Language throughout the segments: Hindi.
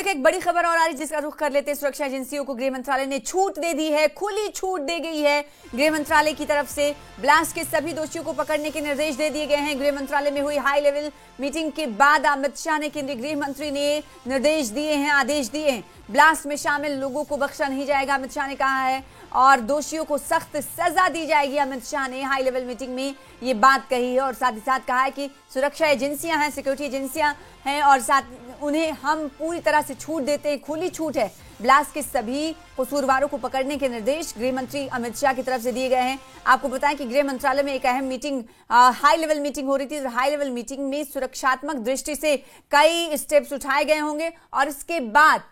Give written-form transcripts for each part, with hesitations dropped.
देखिए एक बड़ी खबर और आ रही है जिसका रुख कर लेते हैं। सुरक्षा एजेंसियों को गृह मंत्रालय ने छूट दे दी है, खुली छूट दे गई है गृह मंत्रालय की तरफ से। ब्लास्ट के सभी दोषियों को पकड़ने के निर्देश दे दिए गए हैं। गृह मंत्रालय में हुई हाई लेवल मीटिंग के बाद अमित शाह ने केंद्रीय गृह मंत्री ने निर्देश दिए हैं, आदेश दिए हैं। ब्लास्ट में शामिल लोगों को बख्शा नहीं जाएगा, अमित शाह ने कहा है, और दोषियों को सख्त सजा दी जाएगी। अमित शाह ने हाई लेवल मीटिंग में ये बात कही है और साथ ही साथ कहा है कि सुरक्षा एजेंसियां हैं, सिक्योरिटी एजेंसियां हैं और साथ उन्हें हम पूरी तरह से छूट देते हैं, खुली छूट है। ब्लास्ट के सभी कसूरवारों को पकड़ने के निर्देश गृह मंत्री अमित शाह की तरफ से दिए गए हैं। आपको बताएं कि गृह मंत्रालय में एक अहम मीटिंग, हाई लेवल मीटिंग हो रही थी। हाई लेवल मीटिंग में सुरक्षात्मक दृष्टि से कई स्टेप्स उठाए गए होंगे और इसके बाद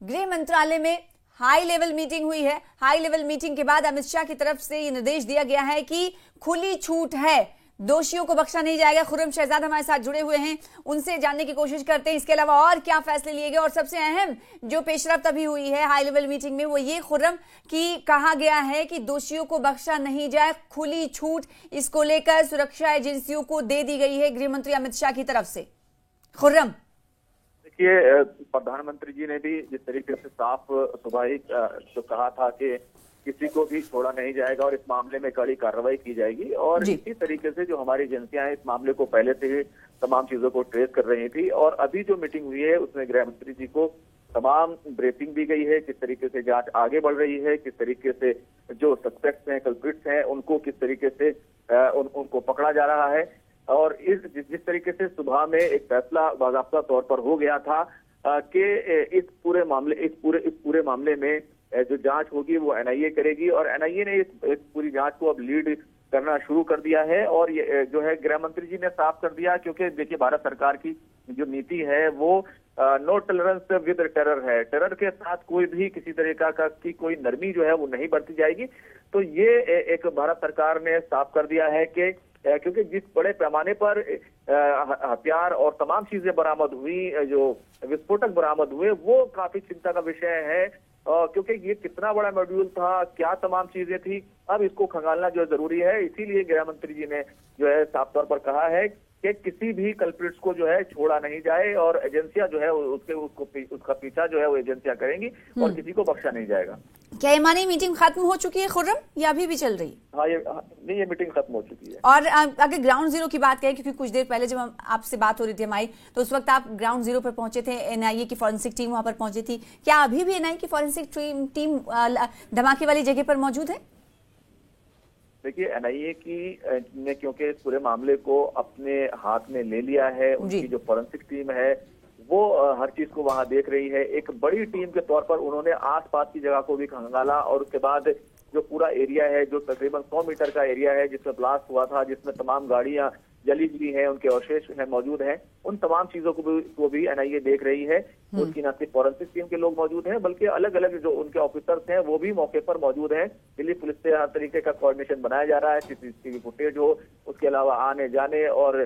गृह मंत्रालय में हाई लेवल मीटिंग हुई है। हाई लेवल मीटिंग के बाद अमित शाह की तरफ से ये निर्देश दिया गया है कि खुली छूट है, दोषियों को बख्शा नहीं जाएगा। खुर्रम शहजाद हमारे साथ जुड़े हुए हैं, उनसे जानने की कोशिश करते हैं इसके अलावा और क्या फैसले लिए गए। और सबसे अहम जो पेशरफ्त अभी हुई है हाई लेवल मीटिंग में वो ये खुर्रम कि कहा गया है कि दोषियों को बख्शा नहीं जाए, खुली छूट इसको लेकर सुरक्षा एजेंसियों को दे दी गई है गृह मंत्री अमित शाह की तरफ से। खुर्रम, देखिए, प्रधानमंत्री जी ने भी जिस तरीके से साफ सुबह ही जो कहा था कि किसी को भी छोड़ा नहीं जाएगा और इस मामले में कड़ी कार्रवाई की जाएगी, और इसी तरीके से जो हमारी एजेंसियां हैं इस मामले को पहले से ही तमाम चीजों को ट्रेस कर रही थी। और अभी जो मीटिंग हुई है उसमें गृह मंत्री जी को तमाम ब्रीफिंग दी गई है, किस तरीके से जांच आगे बढ़ रही है, किस तरीके से जो सस्पेक्ट्स हैं, कल्प्रिट्स हैं, उनको किस तरीके से उनको पकड़ा जा रहा है। और जिस तरीके से सुबह में एक फैसला बाकायदा तौर पर हो गया था कि इस पूरे मामले में जो जांच होगी वो एनआईए करेगी, और एनआईए ने इस पूरी जांच को अब लीड करना शुरू कर दिया है। और ये जो है गृह मंत्री जी ने साफ कर दिया, क्योंकि देखिए भारत सरकार की जो नीति है वो नो टॉलरेंस विद टेरर है। टेरर के साथ कोई भी किसी तरीका की कोई नरमी जो है वो नहीं बरती जाएगी। तो ये एक भारत सरकार ने साफ कर दिया है कि क्योंकि जिस बड़े पैमाने पर हथियार और तमाम चीजें बरामद हुई, जो विस्फोटक बरामद हुए, वो काफी चिंता का विषय है, क्योंकि ये कितना बड़ा मॉड्यूल था, क्या तमाम चीजें थी, अब इसको खंगालना जो जरूरी है। इसीलिए गृह मंत्री जी ने जो है साफ तौर पर कहा है कि किसी भी कल्प्रिट्स को जो है छोड़ा नहीं जाए, और एजेंसियां जो है उसका पीछा जो है वो एजेंसियां करेंगी और किसी को बख्शा नहीं जाएगा। क्या ये मानी मीटिंग खत्म हो चुकी है खुर्रम, या अभी भी चल रही है? हाँ, ये मीटिंग खत्म हो चुकी है। और अगर ग्राउंड जीरो की बात करें, क्योंकि कुछ देर पहले जब आपसे बात हो रही थी हमारी, तो उस वक्त आप ग्राउंड जीरो पर पहुंचे थे, एनआईए की फॉरेंसिक टीम वहां पर पहुंची थी। क्या अभी भी एनआईए की फॉरेंसिक टीम धमाके वाली जगह पर मौजूद है? देखिए, एनआईए ने क्योंकि इस पूरे मामले को अपने हाथ में ले लिया है, उनकी जो फॉरेंसिक टीम है वो हर चीज को वहां देख रही है। एक बड़ी टीम के तौर पर उन्होंने आसपास की जगह को भी खंगाला, और उसके बाद जो पूरा एरिया है, जो तकरीबन 100 मीटर का एरिया है जिसमें ब्लास्ट हुआ था, जिसमें तमाम गाड़ियां जली हुई हैं, उनके अवशेष हैं मौजूद हैं, उन तमाम चीजों को भी एनआईए देख रही है। उसकी न सिर्फ फॉरेंसिक टीम के लोग मौजूद हैं, बल्कि अलग अलग जो उनके ऑफिसर्स हैं वो भी मौके पर मौजूद हैं। दिल्ली पुलिस से हर तरीके का कोऑर्डिनेशन बनाया जा रहा है, सीसीटीवी फुटेज हो, उसके अलावा आने जाने, और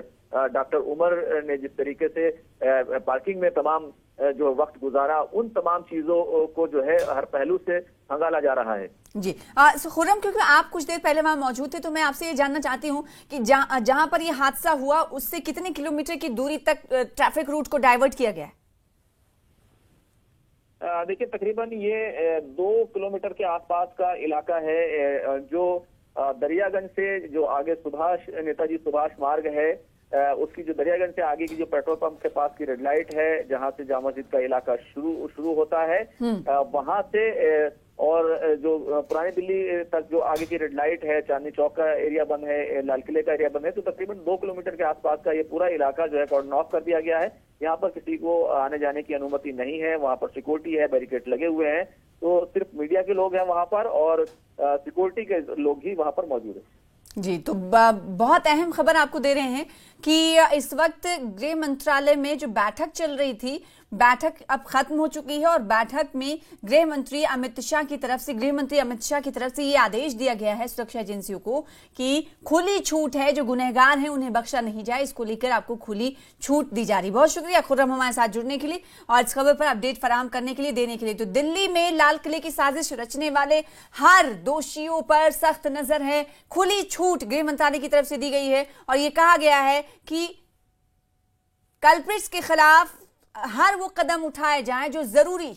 डॉक्टर उमर ने जिस तरीके से पार्किंग में तमाम जो वक्त गुजारा, उन तमाम चीजों को जो है हर पहलू से खंगाला जा रहा है। जी खुर्रम, क्योंकि आप कुछ देर पहले वहां मौजूद थे, तो मैं आपसे ये जानना चाहती हूँ कि जहां पर ये हादसा हुआ उससे कितने किलोमीटर की दूरी तक ट्रैफिक रूट को डाइवर्ट किया गया है? देखिए, तकरीबन ये 2 किलोमीटर के आसपास का इलाका है, जो दरियागंज से जो आगे नेताजी सुभाष मार्ग है, उसकी जो दरियागंज से आगे की जो पेट्रोल पंप के पास की रेड लाइट है, जहां से जामा मस्जिद का इलाका शुरू होता है, वहां से और जो पुरानी दिल्ली तक जो आगे की रेड लाइट है, चांदनी चौक का एरिया बंद है, लाल किले का एरिया बंद है। तो तकरीबन 2 किलोमीटर के आसपास का ये पूरा इलाका जो है कॉर्डन ऑफ कर दिया गया है। यहाँ पर किसी को आने जाने की अनुमति नहीं है, वहाँ पर सिक्योरिटी है, बैरिकेड लगे हुए हैं। तो सिर्फ मीडिया के लोग हैं वहाँ पर, और सिक्योरिटी के लोग ही वहाँ पर मौजूद है। जी, तो बहुत अहम खबर आपको दे रहे हैं कि इस वक्त गृह मंत्रालय में जो बैठक चल रही थी, बैठक अब खत्म हो चुकी है, और बैठक में गृह मंत्री अमित शाह की तरफ से ये आदेश दिया गया है सुरक्षा एजेंसियों को कि खुली छूट है, जो गुनहगार हैं उन्हें बख्शा नहीं जाए, इसको लेकर आपको खुली छूट दी जा रही। बहुत शुक्रिया खुर्रम हमारे साथ जुड़ने के लिए और इस खबर पर अपडेट फराहम करने के लिए, देने के लिए। तो दिल्ली में लाल किले की साजिश रचने वाले हर दोषियों पर सख्त नजर है, खुली छूट गृह मंत्रालय की तरफ से दी गई है, और ये कहा गया है कि कल्प्रिट्स के खिलाफ हर वो कदम उठाए जाएं जो जरूरी